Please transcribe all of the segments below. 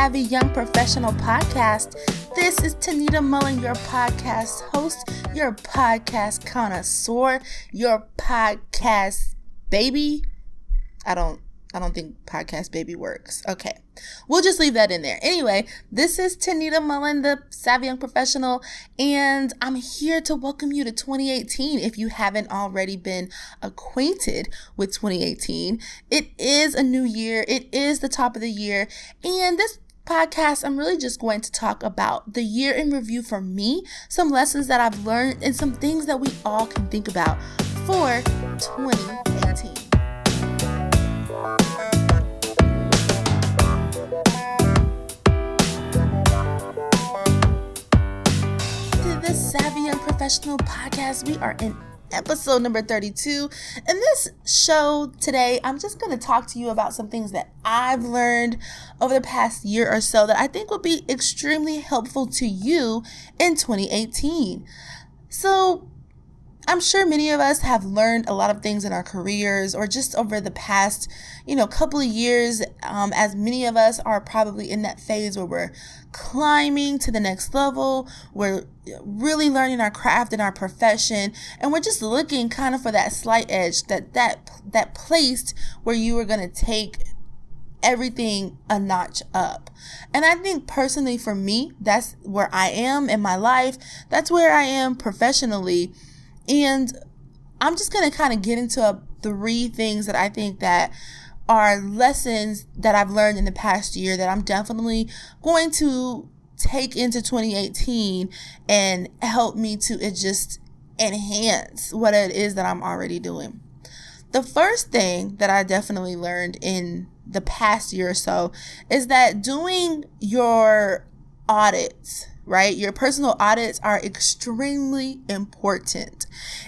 Savvy Young Professional Podcast. This is Tanita Mullen, your podcast host, your podcast connoisseur, your podcast baby. I don't think podcast baby works. Okay. We'll just leave that in there. Anyway, this is Tanita Mullen, the Savvy Young Professional, and I'm here to welcome you to 2018 if you haven't already been acquainted with 2018. It is a new year. It is the top of the year, and this podcast, I'm really just going to talk about the year in review for me, some lessons that I've learned, and some things that we all can think about for 2018. The Savvy Young Professional Podcast. We are in episode number 32. In this show today, I'm just going to talk to you about some things that I've learned over the past year or so that I think will be extremely helpful to you in 2018. So I'm sure many of us have learned a lot of things in our careers or just over the past, couple of years, as many of us are probably in that phase where we're climbing to the next level. We're really learning our craft and our profession, and we're just looking kind of for that slight edge, that place where you are going to take everything a notch up. And I think personally for me, that's where I am in my life. That's where I am professionally. And I'm just going to kind of get into three things that I think that are lessons that I've learned in the past year that I'm definitely going to take into 2018 and help me to just enhance what it is that I'm already doing. The first thing that I definitely learned in the past year or so is that doing your audits, right? Your personal audits are extremely important.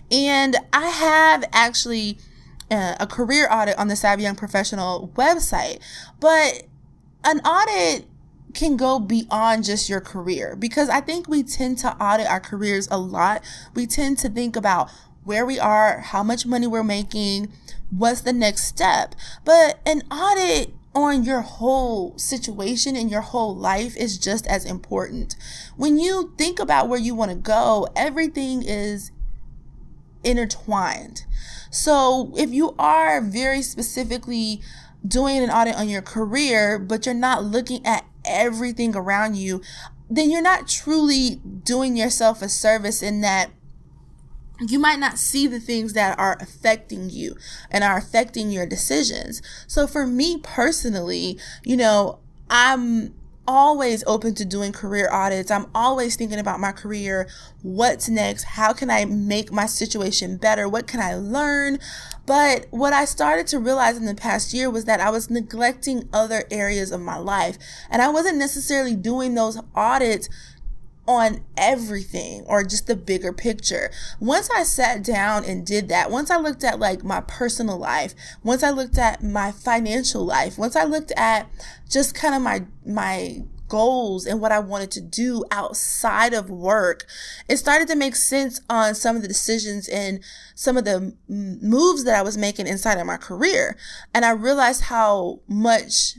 And I have actually a career audit on the Savvy Young Professional website, but an audit can go beyond just your career, because I think we tend to audit our careers a lot. We tend to think about where we are, how much money we're making, what's the next step. But an audit on your whole situation and your whole life is just as important. When you think about where you want to go, everything is intertwined. So if you are very specifically doing an audit on your career, but you're not looking at everything around you, then you're not truly doing yourself a service, in that you might not see the things that are affecting you and are affecting your decisions. So for me personally, I'm always open to doing career audits. I'm always thinking about my career. What's next? How can I make my situation better? What can I learn? But what I started to realize in the past year was that I was neglecting other areas of my life, and I wasn't necessarily doing those audits on everything or just the bigger picture. Once I sat down and did that, once I looked at my personal life, once I looked at my financial life, once I looked at just kind of my goals and what I wanted to do outside of work, it started to make sense on some of the decisions and some of the moves that I was making inside of my career. And I realized how much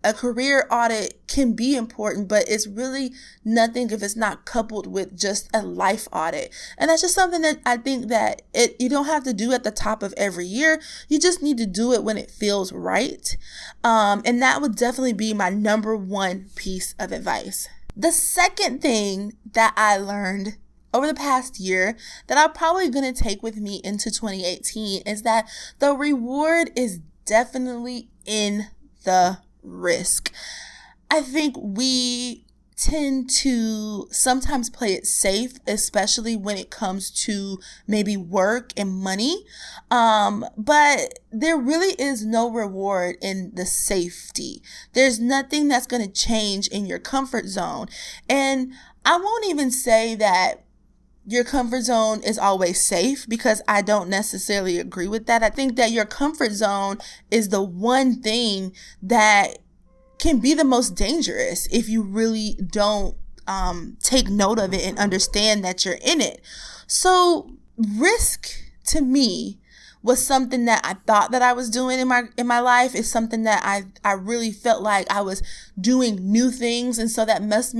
a career audit can be important, but it's really nothing if it's not coupled with just a life audit. And that's just something that I think that you don't have to do at the top of every year. You just need to do it when it feels right. And that would definitely be my number one piece of advice. The second thing that I learned over the past year that I'm probably going to take with me into 2018 is that the reward is definitely in the risk. I think we tend to sometimes play it safe, especially when it comes to maybe work and money. But there really is no reward in the safety. There's nothing that's going to change in your comfort zone. And I won't even say that your comfort zone is always safe, because I don't necessarily agree with that. I think that your comfort zone is the one thing that can be the most dangerous if you really don't take note of it and understand that you're in it. So risk, to me, was something that I thought that I was doing in my life. It's something that I really felt like I was doing new things, and so that must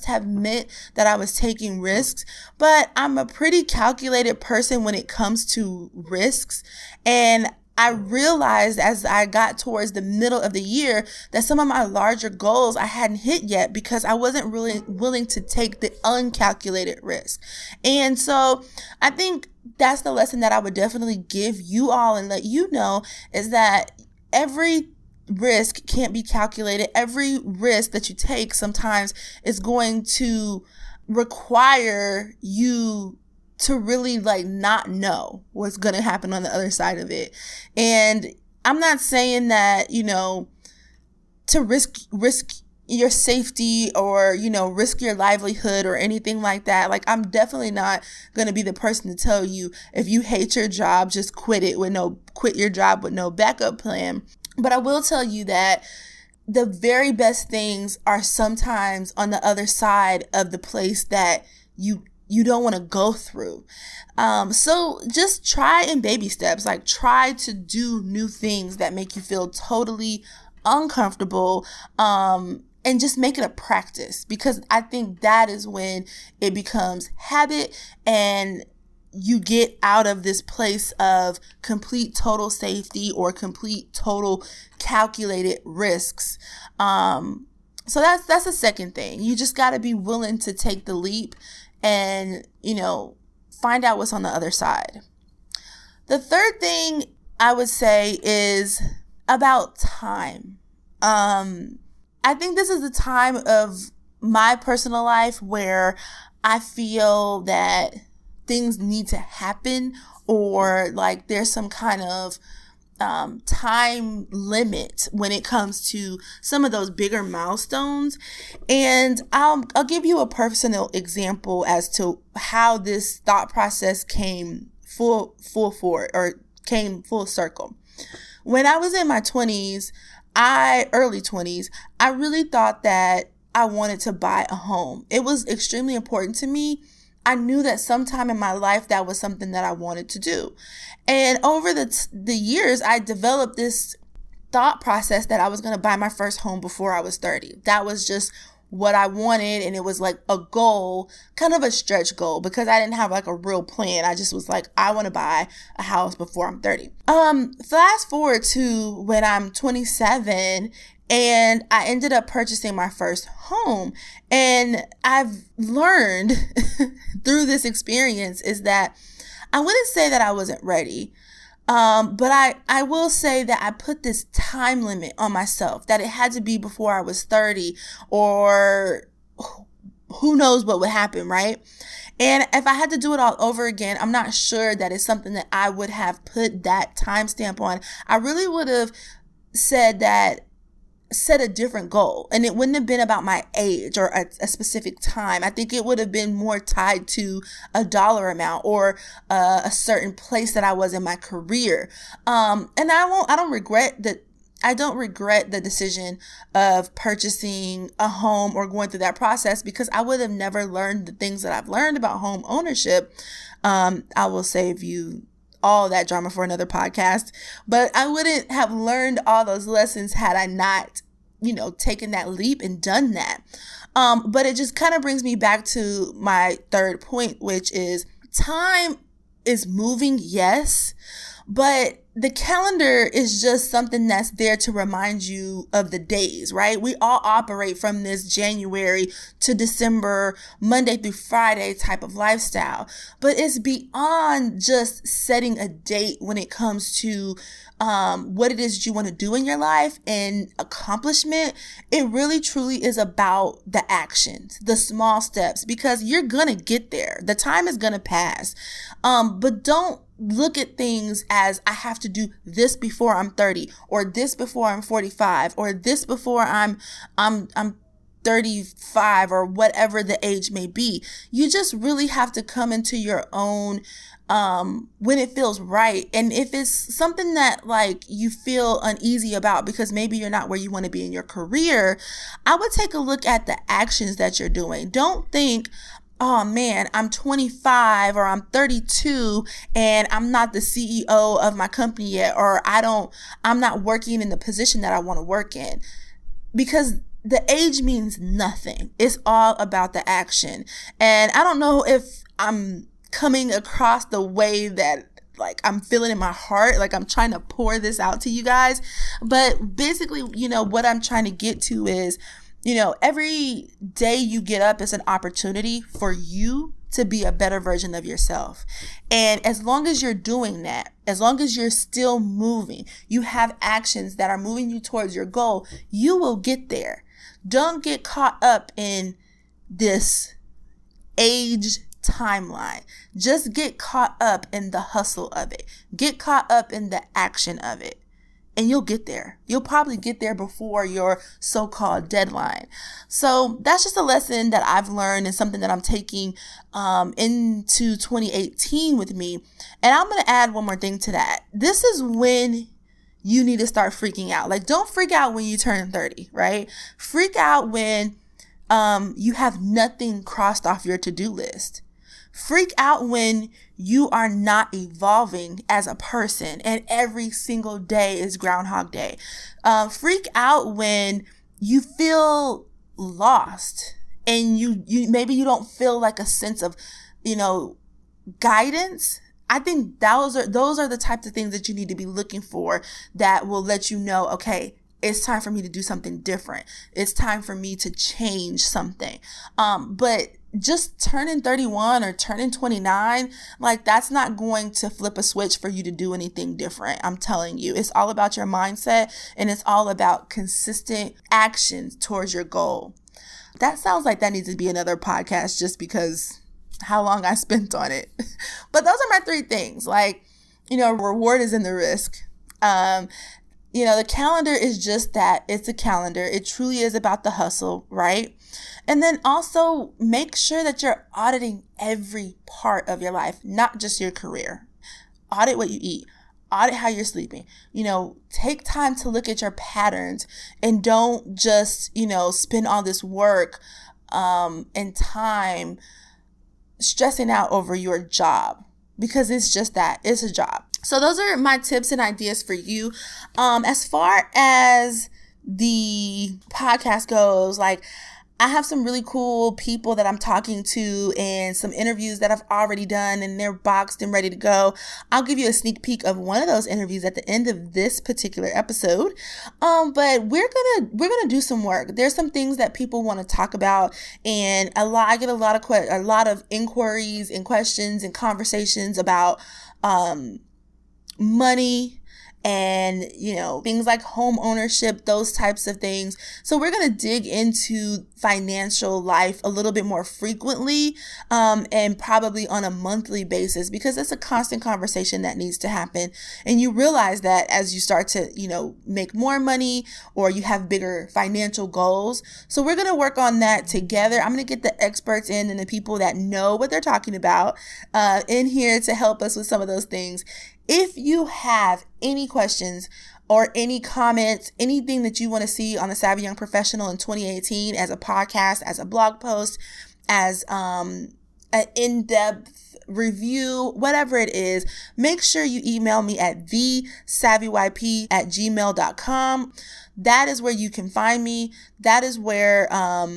have meant that I was taking risks. But I'm a pretty calculated person when it comes to risks, and I realized as I got towards the middle of the year that some of my larger goals I hadn't hit yet because I wasn't really willing to take the uncalculated risk. And so I think that's the lesson that I would definitely give you all and let you know, is that every risk can't be calculated. Every risk that you take sometimes is going to require you to really not know what's going to happen on the other side of it. And I'm not saying that, to risk your safety or, risk your livelihood or anything like that. I'm definitely not going to be the person to tell you, if you hate your job, just quit your job with no backup plan. But I will tell you that the very best things are sometimes on the other side of the place that you don't want to go through. So just try in baby steps, try to do new things that make you feel totally uncomfortable, and just make it a practice, because I think that is when it becomes habit and you get out of this place of complete total safety or complete total calculated risks. So that's the second thing. You just got to be willing to take the leap and, find out what's on the other side. The third thing I would say is about time. I think this is the time of my personal life where I feel that things need to happen, or there's some kind of time limit when it comes to some of those bigger milestones. And I'll give you a personal example as to how this thought process came full circle. When I was in my early 20s, I really thought that I wanted to buy a home. It was extremely important to me. I knew that sometime in my life that was something that I wanted to do. And over the years, I developed this thought process that I was going to buy my first home before I was 30. That was just what I wanted. And it was a goal, kind of a stretch goal, because I didn't have a real plan. I just was I want to buy a house before I'm 30. Fast forward to when I'm 27, and I ended up purchasing my first home. And I've learned through this experience is that I wouldn't say that I wasn't ready. But I will say that I put this time limit on myself, that it had to be before I was 30, or who knows what would happen, right? And if I had to do it all over again, I'm not sure that it's something that I would have put that timestamp on. I really would have set a different goal, and it wouldn't have been about my age or a specific time. I think it would have been more tied to a dollar amount or a certain place that I was in my career. And I don't regret the decision of purchasing a home or going through that process, because I would have never learned the things that I've learned about home ownership. I will save you all that drama for another podcast, but I wouldn't have learned all those lessons had I not, taken that leap and done that. But it just kind of brings me back to my third point, which is time is moving, yes, but the calendar is just something that's there to remind you of the days, right? We all operate from this January to December, Monday through Friday type of lifestyle. But it's beyond just setting a date when it comes to what it is you want to do in your life and accomplishment. It really truly is about the actions, the small steps, because you're going to get there. The time is going to pass. But don't look at things as I have to do this before I'm 30, or this before I'm 45, or this before I'm 35, or whatever the age may be. You just really have to come into your own when it feels right. And if it's something that you feel uneasy about because maybe you're not where you want to be in your career, I would take a look at the actions that you're doing. Don't think, oh man, I'm 25 or I'm 32 and I'm not the CEO of my company yet, or I'm not working in the position that I want to work in. Because the age means nothing. It's all about the action. And I don't know if I'm coming across the way that like I'm feeling in my heart, like I'm trying to pour this out to you guys. But basically, what I'm trying to get to is, every day you get up is an opportunity for you to be a better version of yourself. And as long as you're doing that, as long as you're still moving, you have actions that are moving you towards your goal, you will get there. Don't get caught up in this age timeline. Just get caught up in the hustle of it. Get caught up in the action of it. And you'll get there. You'll probably get there before your so-called deadline. So that's just a lesson that I've learned and something that I'm taking into 2018 with me. And I'm going to add one more thing to that. This is when you need to start freaking out. Like, don't freak out when you turn 30, right? Freak out when you have nothing crossed off your to-do list. Freak out when you are not evolving as a person and every single day is Groundhog Day. Freak out when you feel lost and you maybe you don't feel like a sense of, guidance. I think those are the types of things that you need to be looking for that will let you know, okay, it's time for me to do something different. It's time for me to change something. But just turning 31 or turning 29, like that's not going to flip a switch for you to do anything different. I'm telling you, it's all about your mindset and it's all about consistent actions towards your goal. That sounds like that needs to be another podcast just because how long I spent on it. But those are my 3 things. Like, reward is in the risk. The calendar is just that. It's a calendar. It truly is about the hustle, right? And then also make sure that you're auditing every part of your life, not just your career. Audit what you eat. Audit how you're sleeping. Take time to look at your patterns and don't just, spend all this work and time stressing out over your job, because it's just that. It's a job. So those are my tips and ideas for you. As far as the podcast goes, like I have some really cool people that I'm talking to and some interviews that I've already done and they're boxed and ready to go. I'll give you a sneak peek of one of those interviews at the end of this particular episode. But we're gonna do some work. There's some things that people want to talk about, and I get a lot of inquiries and questions and conversations about money and, things like home ownership, those types of things. So we're going to dig into financial life a little bit more frequently, and probably on a monthly basis, because it's a constant conversation that needs to happen. And you realize that as you start to, make more money or you have bigger financial goals. So we're going to work on that together. I'm going to get the experts in and the people that know what they're talking about, in here to help us with some of those things. If you have any questions or any comments, anything that you want to see on the Savvy Young Professional in 2018 as a podcast, as a blog post, as an in-depth review, whatever it is, make sure you email me at thesavvyYP@gmail.com. That is where you can find me. That is where I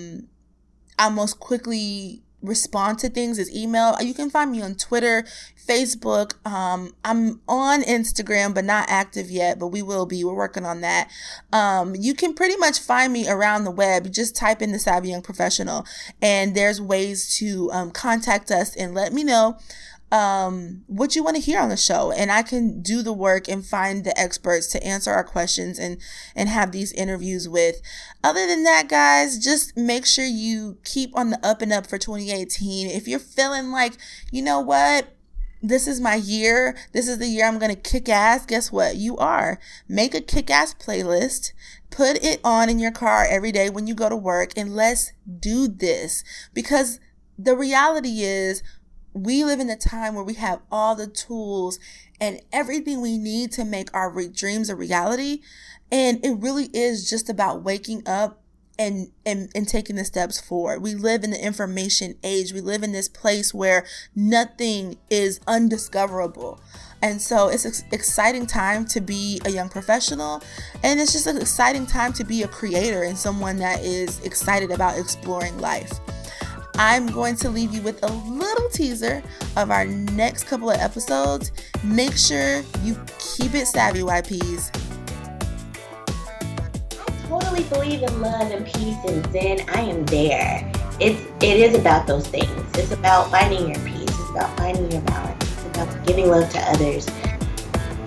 most quickly respond to things, is email. You can find me on Twitter, Facebook. I'm on Instagram, but not active yet, but we will be. We're working on that. You can pretty much find me around the web. Just type in the Savvy Young Professional, and there's ways to contact us and let me know what you want to hear on the show, and I can do the work and find the experts to answer our questions and have these interviews with. Other than that, guys, just make sure you keep on the up and up for 2018. If you're feeling like, you know what, this is my year, this is the year I'm going to kick ass, guess what? You are. Make a kick ass playlist. Put it on in your car every day when you go to work, and let's do this, because the reality is, we live in a time where we have all the tools and everything we need to make our dreams a reality. And it really is just about waking up and taking the steps forward. We live in the information age. We live in this place where nothing is undiscoverable. And so it's an exciting time to be a young professional, and it's just an exciting time to be a creator and someone that is excited about exploring life. I'm going to leave you with a little teaser of our next couple of episodes. Make sure you keep it savvy, YPs. Totally believe in love and peace and Zen. I am there. It is about those things. It's about finding your peace. It's about finding your balance. It's about giving love to others.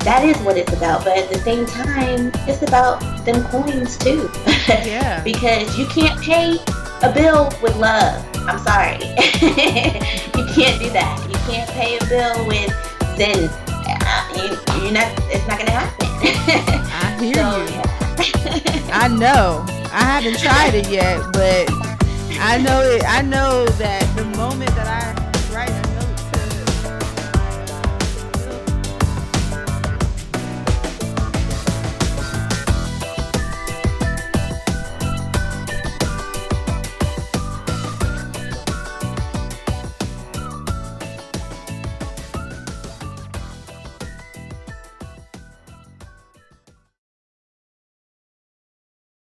That is what it's about. But at the same time, it's about them coins too. Yeah. Because you can't pay a bill with love. I'm sorry. You can't do that. You can't pay a bill with Zen. You're not. It's not gonna happen. I hear you. Yeah. I know. I haven't tried it yet, but I know that the moment that I